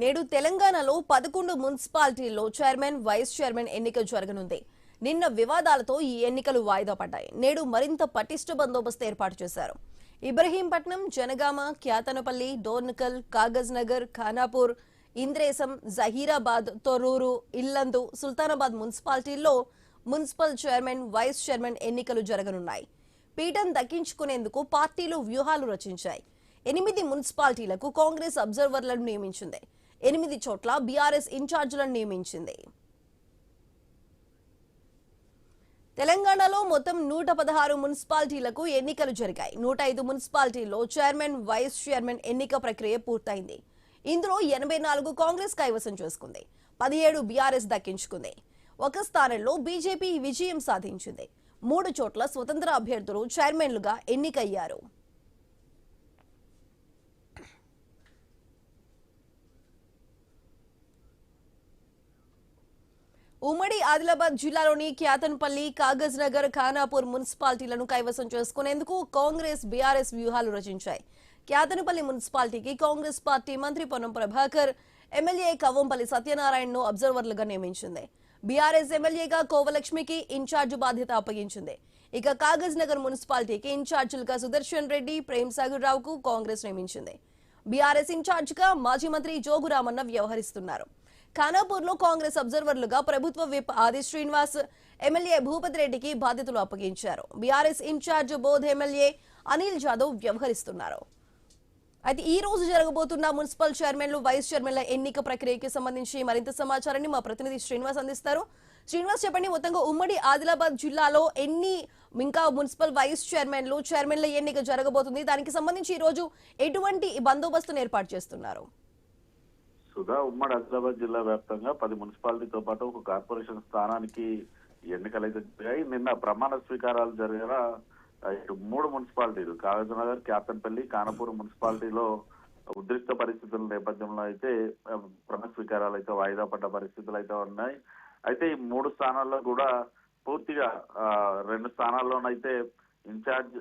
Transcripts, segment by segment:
నేడు తెలంగాణలో 11 మున్సిపాలిటీల్లో చైర్మన్, వైస్ చైర్మన్ ఎన్నిక జరగనుంది. నిన్న వివాదాలతో ఈ ఎన్నికలు వాయిదా పడ్డాయి. నేడు మరింత పటిష్ట బందోబస్తు ఏర్పాటు చేశారు. ఇబ్రహీంపట్నం, జనగామ, క్యాతనపల్లి, డోర్నకల్, కాగజ్ నగర్, ఖానాపూర్, ఇంద్రేసం, జహీరాబాద్, తొర్రూరు, ఇల్లందు, సుల్తానాబాద్ మున్సిపాలిటీల్లో మున్సిపల్ చైర్మన్, వైస్ చైర్మన్ ఎన్నికలు జరగనున్నాయి. పీఠం దక్కించుకునేందుకు పార్టీలు వ్యూహాలు రచించాయి. 8 మున్సిపాలిటీలకు కాంగ్రెస్ అబ్జర్వర్లను నియమించింది. 8 చోట్ల బీఆర్ఎస్ ఇన్ఛార్జీలను నియమించింది. తెలంగాణలో మొత్తం 116 మున్సిపాలిటీలకు ఎన్నికలు జరిగాయి. 105 మున్సిపాలిటీల్లో చైర్మన్, వైస్ చైర్మన్ ఎన్నిక ప్రక్రియ పూర్తయింది. ఇందులో 84 కాంగ్రెస్ కైవసం చేసుకుంది. 17 బీఆర్ఎస్ దక్కించుకుంది. ఒక స్థానంలో బీజేపీ విజయం సాధించింది. 3 చోట్ల స్వతంత్ర అభ్యర్థులు చైర్మన్లుగా ఎన్నికయ్యారు. ఉమ్మడి ఆదిలాబాద్ జిల్లాలోని క్యాతన్పల్లి, కాగజ్ నగర్, ఖానాపూర్ మున్సిపాలిటీలను కైవసం చేసుకునేందుకు కాంగ్రెస్, బీఆర్ఎస్ వ్యూహాలు రచించాయి. క్యాతనపల్లి మున్సిపాలిటీకి కాంగ్రెస్ పార్టీ మంత్రి పొన్నం ప్రభాకర్, ఎమ్మెల్యే కవ్వంపల్లి సత్యనారాయణను అబ్జర్వర్లుగా నియమించింది. బీఆర్ఎస్ ఎమ్మెల్యేగా కోవలక్ష్మికి ఇన్ఛార్జ్ బాధ్యత అప్పగించింది. ఇక కాగజ్ నగర్ మున్సిపాలిటీకి ఇన్ఛార్జీలుగా సుదర్శన్ రెడ్డి, ప్రేమ్ సాగర్ రావుకు కాంగ్రెస్ నియమించింది. బీఆర్ఎస్ ఇన్ఛార్జిగా మాజీ మంత్రి జోగురామన్న వ్యవహరిస్తున్నారు. ఖానాపూర్లో కాంగ్రెస్ అబ్జర్వర్లుగా ప్రభుత్వ విప్ ఆది శ్రీనివాస్, ఎమ్మెల్యే భూపతి రెడ్డికి బాధ్యతలు అప్పగించారు. బీఆర్ఎస్ ఇన్ఛార్జ్ బోధ్ ఎమ్మెల్యే అనిల్ జాదవ్ వ్యవహరిస్తున్నారు. అయితే ఈ రోజు జరగబోతున్న మున్సిపల్ చైర్మన్లు, వైస్ చైర్మన్ల ఎన్నిక ప్రక్రియకి సంబంధించి మరింత సమాచారాన్ని మా ప్రతినిధి శ్రీనివాస్ అందిస్తారు. శ్రీనివాస్, చెప్పండి, మొత్తంగా ఉమ్మడి ఆదిలాబాద్ జిల్లాలో ఇంకా మున్సిపల్ వైస్ చైర్మన్ల ఎన్నిక జరగబోతుంది. దానికి సంబంధించి ఈ రోజు ఎటువంటి బందోబస్తును ఏర్పాటు చేస్తున్నారు? సుధా, ఉమ్మడి ఆదిలాబాద్ జిల్లా వ్యాప్తంగా 10 మున్సిపాలిటీతో పాటు ఒక కార్పొరేషన్ స్థానానికి ఎన్నికలైతే జరిగాయి. నిన్న ప్రమాణ స్వీకారాలు జరిగిన ఇటు 3 మున్సిపాలిటీలు కాగజ్నగర్, క్యాతన్పల్లి, ఖానాపూర్ మున్సిపాలిటీలో ఉద్రిక్త పరిస్థితుల నేపథ్యంలో అయితే ప్రమాణ స్వీకారాలు అయితే వాయిదా పడ్డ పరిస్థితులు అయితే ఉన్నాయి. అయితే ఈ 3 స్థానాల్లో కూడా పూర్తిగా 2 స్థానాల్లోనైతే ఇన్ఛార్జ్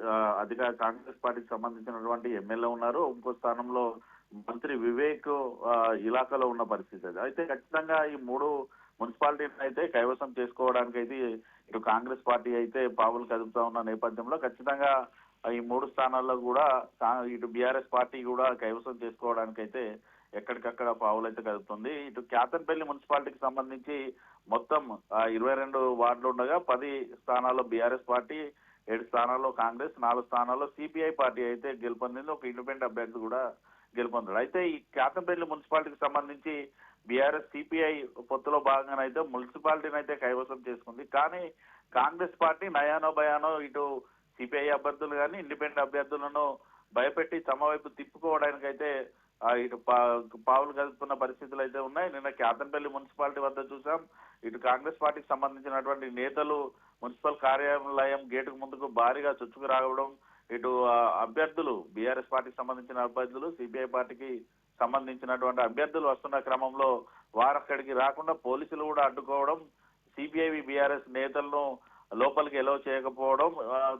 కాంగ్రెస్ పార్టీకి సంబంధించినటువంటి ఎమ్మెల్యే ఉన్నారు. ఇంకో స్థానంలో మంత్రి వివేక్ ఇలాకాలో ఉన్న పరిస్థితి అది. అయితే ఖచ్చితంగా ఈ 3 మున్సిపాలిటీని అయితే కైవసం చేసుకోవడానికి అయితే ఇటు కాంగ్రెస్ పార్టీ అయితే పావులు కదుపుతా ఉన్న నేపథ్యంలో ఖచ్చితంగా ఈ 3 స్థానాల్లో కూడా ఇటు బీఆర్ఎస్ పార్టీ కూడా కైవసం చేసుకోవడానికి అయితే ఎక్కడికక్కడ పావులు అయితే కదుపుతుంది. ఇటు క్యాతన్పల్లి మున్సిపాలిటీకి సంబంధించి మొత్తం 22 వార్డులు ఉండగా 10 స్థానాల్లో బీఆర్ఎస్ పార్టీ, 7 స్థానాల్లో కాంగ్రెస్, 4 స్థానాల్లో సిపిఐ పార్టీ అయితే గెలుపొందింది. ఒక ఇండిపెండెంట్ అభ్యర్థి కూడా గెలుపొందాడు. అయితే ఈ క్యాతన్పల్లి మున్సిపాలిటీకి సంబంధించి బీఆర్ఎస్ సిపిఐ పొత్తులో భాగంగానైతే మున్సిపాలిటీని అయితే కైవసం చేసుకుంది. కానీ కాంగ్రెస్ పార్టీ నయానో భయానో ఇటు సిపిఐ అభ్యర్థులు కానీ ఇండిపెండెంట్ అభ్యర్థులను భయపెట్టి తమ వైపు తిప్పుకోవడానికి అయితే ఇటు పావులు కలుపుతున్న పరిస్థితులు అయితే ఉన్నాయి. నిన్న క్యాతన్పల్లి మున్సిపాలిటీ వద్ద చూసాం, ఇటు కాంగ్రెస్ పార్టీకి సంబంధించినటువంటి నేతలు మున్సిపల్ కార్యాలయం గేటుకు ముందుకు భారీగా చొచ్చుకు రావడం, ఇటు అభ్యర్థులు బీఆర్ఎస్ పార్టీకి సంబంధించిన అభ్యర్థులు, సిపిఐ పార్టీకి సంబంధించినటువంటి అభ్యర్థులు వస్తున్న క్రమంలో వారు అక్కడికి రాకుండా పోలీసులు కూడా అడ్డుకోవడం, సిపిఐ బీఆర్ఎస్ నేతలను లోపలికి ఎలో చేయకపోవడం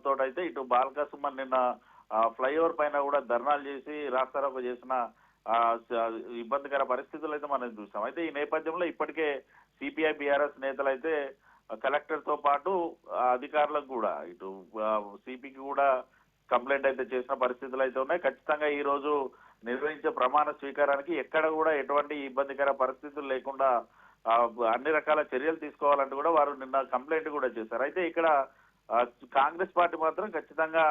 తోటైతే ఇటు బాల్కా సుమన్ నిన్న ఫ్లైఓవర్ పైన కూడా ధర్నాలు చేసి రాస్తారోకో చేసిన ఇబ్బందికర పరిస్థితులు అయితే మనం చూసాం. అయితే ఈ నేపథ్యంలో ఇప్పటికే సిపిఐ బీఆర్ఎస్ నేతలు అయితే కలెక్టర్ తో పాటు అధికారులకు కూడా ఇటు సిపికి కూడా కంప్లైంట్ అయితే చేసిన పరిస్థితులు అయితే ఉన్నాయి. ఖచ్చితంగా ఈ రోజు నిర్వహించే ప్రమాణ స్వీకారానికి ఎక్కడ కూడా ఎటువంటి ఇబ్బందికర పరిస్థితులు లేకుండా అన్ని రకాల చర్యలు తీసుకోవాలంటూ కూడా వారు నిన్న కంప్లైంట్ కూడా చేశారు. అయితే ఇక్కడ కాంగ్రెస్ పార్టీ మాత్రం ఖచ్చితంగా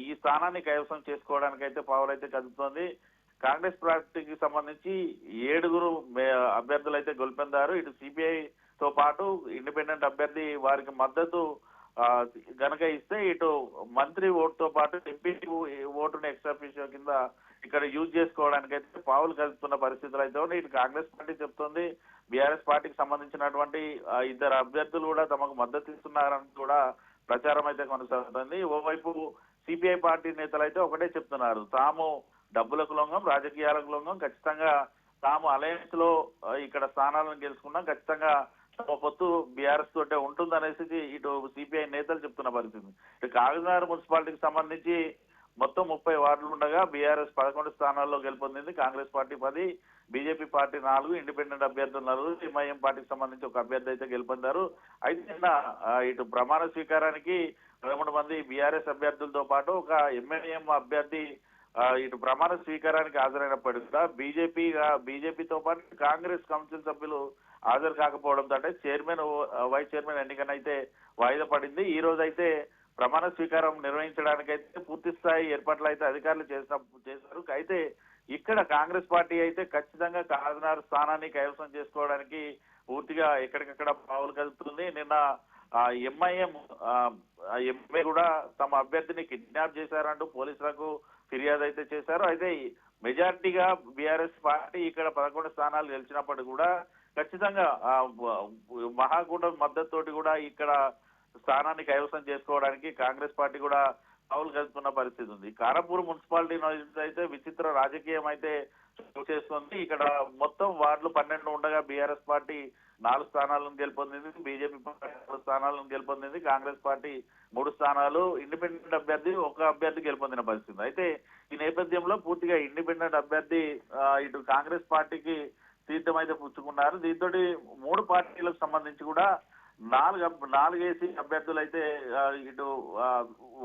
ఈ స్థానాన్ని కైవసం చేసుకోవడానికి అయితే పావులైతే కదుపుతోంది. కాంగ్రెస్ పార్టీకి సంబంధించి 7 అభ్యర్థులు అయితే గెలుపొందారు. ఇటు సిపిఐ తో పాటు ఇండిపెండెంట్ అభ్యర్థి వారికి మద్దతు గనక ఇస్తే ఇటు మంత్రి ఓటుతో పాటు ఎంపీ ఓటుని ఎక్స్అఫిషియో కింద ఇక్కడ యూజ్ చేసుకోవడానికి అయితే పావులు కలుపుతున్న పరిస్థితులు అయితే ఉన్నాయి. ఇటు కాంగ్రెస్ పార్టీ చెప్తోంది, బీఆర్ఎస్ పార్టీకి సంబంధించినటువంటి 2 అభ్యర్థులు కూడా తమకు మద్దతు ఇస్తున్నారని కూడా ప్రచారం అయితే కొనసాగుతుంది. ఓవైపు సిపిఐ పార్టీ నేతలు అయితే ఒకటే చెప్తున్నారు, తాము డబ్బులకు లొంగం, రాజకీయాలకు లొంగం, ఖచ్చితంగా తాము అలయన్స్ లో ఇక్కడ స్థానాలను గెలుచుకున్నాం, ఖచ్చితంగా తమ పొత్తు బీఆర్ఎస్ తోటే ఉంటుందనేసి ఇటు సిపిఐ నేతలు చెప్తున్న పరిస్థితి. ఇటు కాగజ్నగర్ మున్సిపాలిటీకి సంబంధించి మొత్తం 30 వార్డులు ఉండగా బీఆర్ఎస్ 11 స్థానాల్లో గెలుపొందింది. Congress party 10, BJP party 4, independent అభ్యర్థులు 4, ఎంఐఎం పార్టీకి సంబంధించి ఒక అభ్యర్థి అయితే గెలుపొందారు. అయితే నిన్న ఇటు ప్రమాణ స్వీకారానికి 13 మంది బీఆర్ఎస్ అభ్యర్థులతో పాటు ఒక ఎంఐఎం అభ్యర్థి ఇటు ప్రమాణ స్వీకారానికి హాజరైనప్పటికీ కూడా బీజేపీతో పాటు కాంగ్రెస్ కౌన్సిల్ సభ్యులు హాజరు కాకపోవడంతో అంటే చైర్మన్, వైస్ చైర్మన్ ఎన్నికనైతే వాయిదా పడింది. ఈ రోజు అయితే ప్రమాణ స్వీకారం నిర్వహించడానికైతే పూర్తి స్థాయి ఏర్పాట్లు అయితే అధికారులు చేశారు. అయితే ఇక్కడ కాంగ్రెస్ పార్టీ అయితే ఖచ్చితంగా కాకినాడ స్థానాన్ని కైవసం చేసుకోవడానికి పూర్తిగా ఎక్కడికక్కడ పావులు కలుపుతుంది. నిన్న ఎంఐఎం ఎంపీ కూడా తమ అభ్యర్థిని కిడ్నాప్ చేశారంటూ పోలీసులకు ఫిర్యాదు అయితే చేశారు. అయితే మెజార్టీగా బీఆర్ఎస్ పార్టీ ఇక్కడ 11 స్థానాలు గెలిచినప్పటికీ కూడా ఖచ్చితంగా మహాకూటమి మద్దతుతోటి కూడా ఇక్కడ స్థానాన్ని కైవసం చేసుకోవడానికి కాంగ్రెస్ పార్టీ కూడా పావులు కలుపుతున్న పరిస్థితి ఉంది. కారంపూర్ మున్సిపాలిటీ అయితే విచిత్ర రాజకీయం అయితే చేస్తుంది. ఇక్కడ మొత్తం వార్డులు 12 ఉండగా బీఆర్ఎస్ పార్టీ 4 స్థానాలను గెలుపొందింది, బీజేపీ పార్టీ 4 స్థానాలను గెలుపొందింది, కాంగ్రెస్ పార్టీ 3 స్థానాలు, ఇండిపెండెంట్ అభ్యర్థి ఒక అభ్యర్థి గెలుపొందిన పరిస్థితి. అయితే ఈ నేపథ్యంలో పూర్తిగా ఇండిపెండెంట్ అభ్యర్థి ఇటు కాంగ్రెస్ పార్టీకి తీర్థం అయితే పుచ్చుకున్నారు. దీంతో 3 పార్టీలకు సంబంధించి కూడా 4 ఏసీ అభ్యర్థులు అయితే ఇటు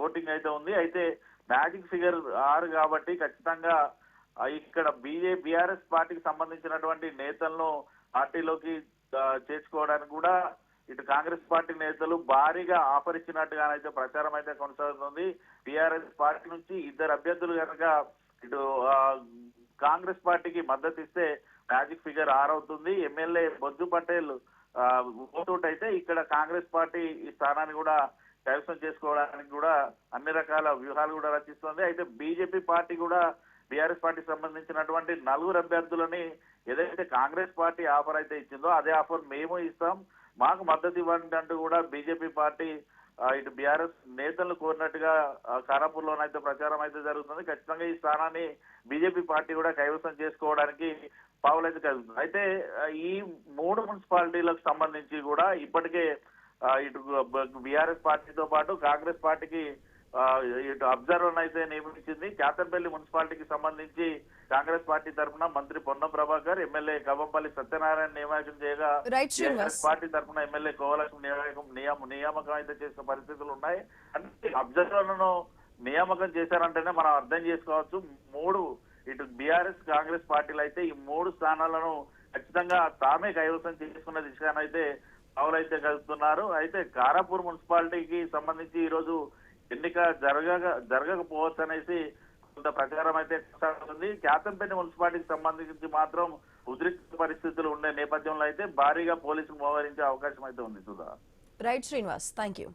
ఓటింగ్ అయితే ఉంది. అయితే మ్యాజిక్ ఫిగర్ 6 కాబట్టి ఖచ్చితంగా ఇక్కడ బీఆర్ఎస్ పార్టీకి సంబంధించినటువంటి నేతలను పార్టీలోకి చేర్చుకోవడానికి కూడా ఇటు కాంగ్రెస్ పార్టీ నేతలు భారీగా ఆఫర్ ఇచ్చినట్టుగానైతే ప్రచారం అయితే కొనసాగుతుంది. బీఆర్ఎస్ పార్టీ నుంచి 2 అభ్యర్థులు కనుక ఇటు కాంగ్రెస్ పార్టీకి మద్దతు ఇస్తే మ్యాజిక్ ఫిగర్ 6 అవుతుంది. ఎమ్మెల్యే బొజ్జు పటేల్ ఓటౌట్ అయితే ఇక్కడ కాంగ్రెస్ పార్టీ ఈ స్థానాన్ని కూడా కైవసం చేసుకోవడానికి కూడా అన్ని రకాల వ్యూహాలు కూడా రచిస్తుంది. అయితే బీజేపీ పార్టీ కూడా బీఆర్ఎస్ పార్టీకి సంబంధించినటువంటి 4 అభ్యర్థులని ఏదైతే కాంగ్రెస్ పార్టీ ఆఫర్ అయితే ఇచ్చిందో అదే ఆఫర్ మేము ఇస్తాం, మాకు మద్దతు ఇవ్వండి అంటూ కూడా బీజేపీ పార్టీ ఇటు బీఆర్ఎస్ నేతలను కోరినట్టుగా ఖానాపూర్లోనైతే ప్రచారం అయితే జరుగుతుంది. ఖచ్చితంగా ఈ స్థానాన్ని బీజేపీ పార్టీ కూడా కైవసం చేసుకోవడానికి పావులైతే కలుగుతుంది. అయితే ఈ 3 మున్సిపాలిటీలకు సంబంధించి కూడా ఇప్పటికే ఇటు బీఆర్ఎస్ పార్టీతో పాటు కాంగ్రెస్ పార్టీకి ఇటు అబ్జర్వర్ అయితే నియమించింది. కేతంపల్లి మున్సిపాలిటీకి సంబంధించి కాంగ్రెస్ పార్టీ తరఫున మంత్రి పొన్నం ప్రభాకర్, ఎమ్మెల్యే కవ్వంపల్లి సత్యనారాయణ నియామకం చేయగా బీఆర్ఎస్ పార్టీ తరఫున ఎమ్మెల్యే కోవలక్ష్మి నియామకం అయితే చేసిన పరిస్థితులు ఉన్నాయి. అంటే అబ్జర్వర్లను నియామకం చేశారంటేనే మనం అర్థం చేసుకోవచ్చు 3 ఇటు బీఆర్ఎస్ కాంగ్రెస్ పార్టీలు అయితే ఈ 3 స్థానాలను ఖచ్చితంగా తామే కైవసం చేసుకున్న దిశగానైతే పావులైతే కలుపుతున్నారు. అయితే కారాపూర్ మున్సిపాలిటీకి సంబంధించి ఈ రోజు ఎన్నిక జరగకపోవచ్చు అనేసి కొంత ప్రచారం అయితే కొనసాగుతుంది. కేతంపల్లి మున్సిపాలిటీకి సంబంధించి మాత్రం ఉద్రిక్త పరిస్థితులు ఉండే నేపథ్యంలో అయితే భారీగా పోలీసులు మోహరించే అవకాశం అయితే ఉంది. Sudha. Right Srinivas, thank you.